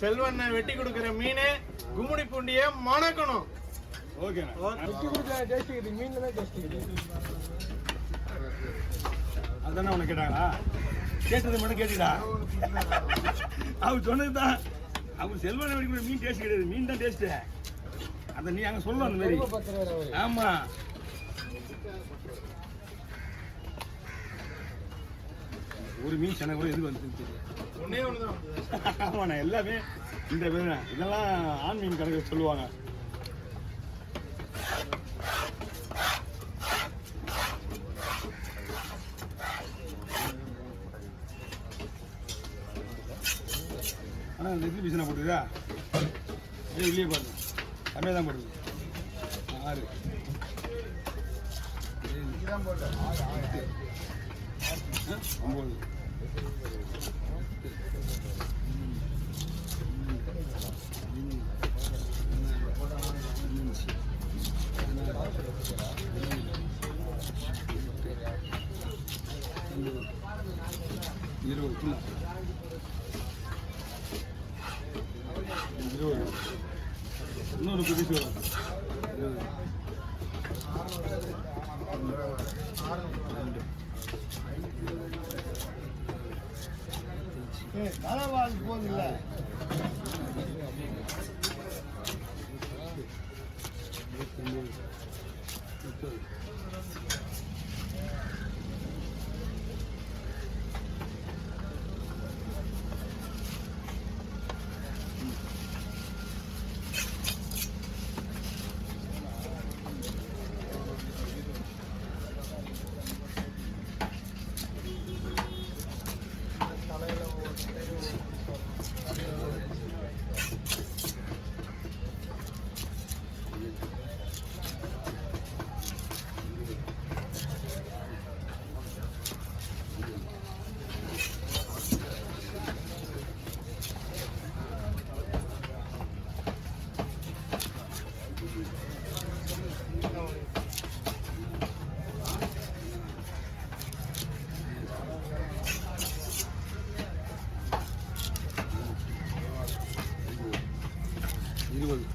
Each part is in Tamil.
செல்வண்ண வெட்டி கொடுக்குற மீன் கும்முடி பூண்டிய மணக்கணும். ஓகே வெட்டி கொடுக்குற டேஸ்ட் இருக்குது, மீன்ல தான் டேஸ்ட் இருக்குது. அதானே உனக்கு கேட்டாங்களா? கேட்டது மட்டும் கேட்டுடா. அவர் சொன்னதுதான். அவர் செல்வண்ண வெட்டி கொடுக்குற மீன் டேஸ்ட் கிடையாது, மீன் தான் டேஸ்ட். அதை நீ அங்க சொல்லணும் அந்த மாதிரி. ஆமா ஒரு மீன் சென்னை கூட எதுக்கு வந்து ஒன்னே ஒண்ணுதான். ஆமாண்ணா எல்லாமே இந்த பேர் இதெல்லாம் ஆண் மீன் கணக்கு சொல்லுவாங்க. ஆனால் இந்த எக்ஸிபிஷனை போட்டுதா இல்லையே பாருங்க, கம்மியாக தான் போடுது. 6 9 20 இன்னொரு புதுசு வரும். தலைவாள் போதில்ல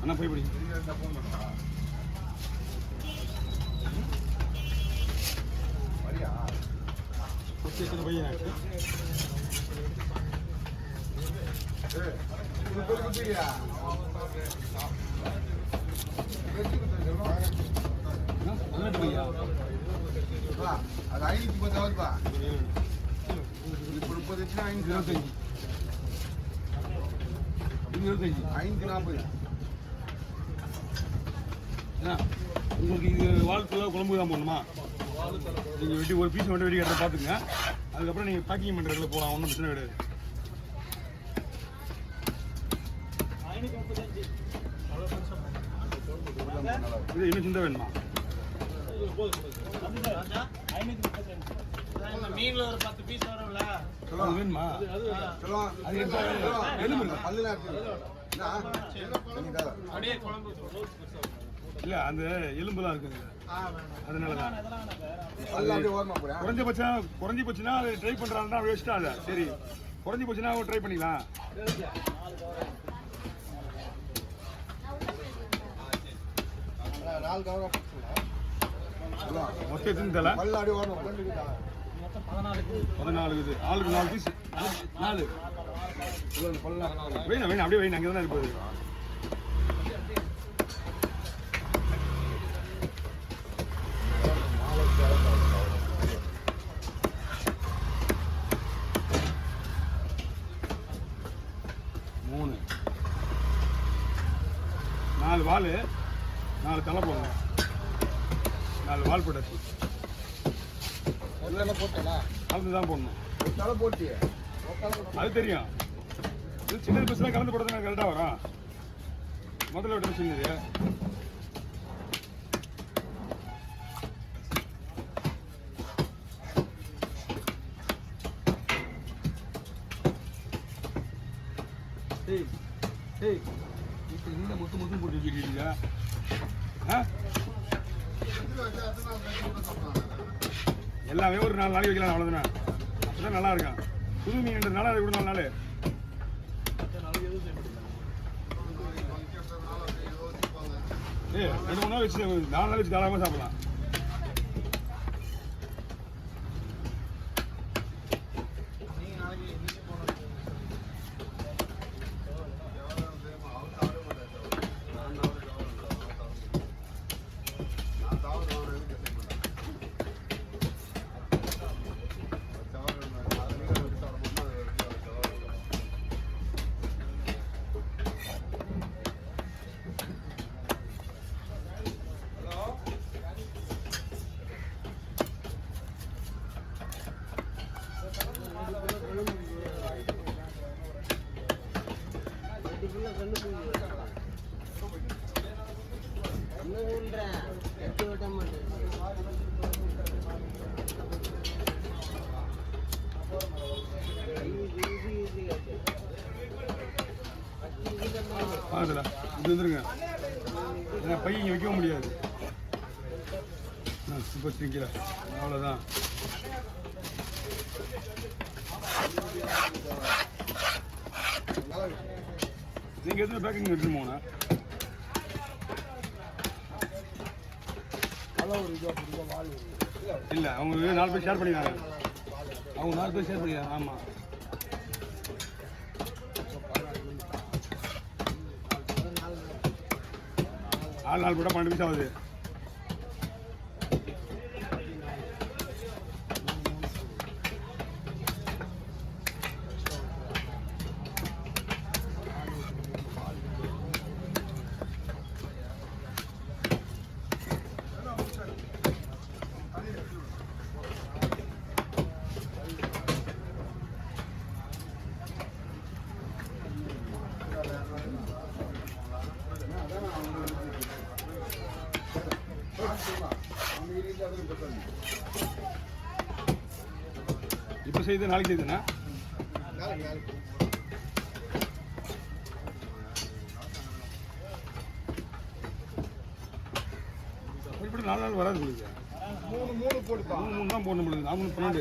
அண்ணா போய் பிடிங்க. பையன் அது 510 இப்போ 30 525 540. உங்களுக்கு இது வாழ்க்கையில் குழம்பு தான் போடணுமா? நீங்கள் வெட்டி ஒரு பீஸ் மட்டும் வெட்டி கட்ட பார்த்துங்க. அதுக்கப்புறம் நீங்கள் பேக்கிங் பண்ணுறதுல போகலாம், ஒன்றும் பிரச்சனை கிடையாது. இது இன்னும் சிந்த வேணுமா? மீன்ல ஒரு 10 பீஸ் வரும்ல, அது வேணுமா? அப்படியே குழம்பு இல்லை அந்த எலும்புலாம் இருக்குங்க, அதனால தான். குறைஞ்சி போச்சுன்னா அது ட்ரை பண்ணுறாங்கன்னா வேஸ்ட்டாக அதை. சரி குறைஞ்சி போச்சுன்னா ட்ரை பண்ணிக்கலாம். மொத்தம் எத்தனை தலை? 14 இது. ஆளுக்கு 4 பீஸ். 4 வேணும் வேணும், அப்படியே வேணும், அங்கே தானே இருப்பது. மூணு 4 வால், 4 தலை போடணும். 4 வால் போட்டாச்சு. கலந்து தான் போடணும். அது தெரியும். இது சின்ன பஸ்லாம் கலந்து போடுறது கரெக்டாக வரும். முதல்ல விட்டு சின்னது. இந்த முத்து போட்டு வச்சுருக்கீங்க. எல்லாமே ஒரு 4 நாளைக்கு வைக்கலாம், அவ்வளோதானே. அப்பதான் நல்லா இருக்கும். புது மீன்றதுனால அதை கூட 4 நாள் ஏய் 2 3 நாள் வச்சு 4 நாள் வச்சு தாராளமாக சாப்பிடலாம். பாருடா இது வந்துருங்க. ஏன்னா பையன் இங்கே வைக்கவும் முடியாது. இப்போ திங்கிற அவ்வளோதான். நீங்கள் எத்தனை பேக்கிங் எடுத்துன்னு போங்கண்ணா? இல்லை அவங்க 4 பேர் ஷேர் பண்ணிக்கிறாங்க. அவங்க 4 பேர் ஷேர் பண்ணிக்கிறாங்க. ஆமாம் நாலு போட்டால் 12 பீஸ் ஆகுது. இப்போ செய்து நாளைக்கு செய்துண்ணா? இப்படி 4 நாள் வராது உங்களுக்கு. 3 போடுப்பா. 3 தான் போடணும் பொழுது. நான் 12.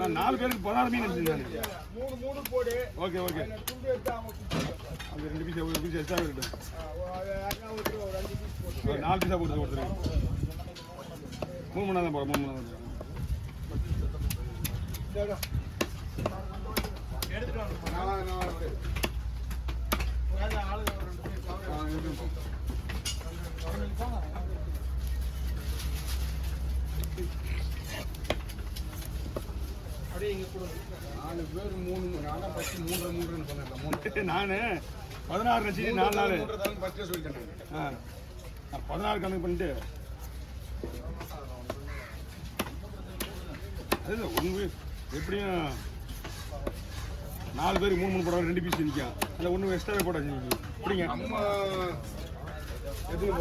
நான் 4 பேருக்கு 16 மீன் எடுத்துருந்தேன். 3 போடு. Okay okay. அது 2 பீஸ் ஒரு பீஸ் எக்ஸ்ட்ரா இருக்கட்டும். 4 பீஸாக போட்டு கொடுத்துருங்க. 3 மணி நேரம் தான் போகிறேன். 3 மணி நேரம் எடுத்துட்டு வாங்க. ஆளுங்க ஒரு 2 பேர் அப்படியே இங்க கொடுங்க. 4 பேர் 3 நான் தான் ஃபர்ஸ்ட் 3 சொன்னேன். நான் 16 கட்சி 4 நாள் ஃபர்ஸ்டே சொல்லிட்டேன். நான் 16 கணக்கு பண்ணிட்டு அது ஒன்று எப்படியும் 4 பேர் 3 போட 2 பீஸ் நிற்கும். அதில் ஒன்று எக்ஸ்ட்ராவே போட்டாச்சு. இப்படிங்க நம்ம எதுவும்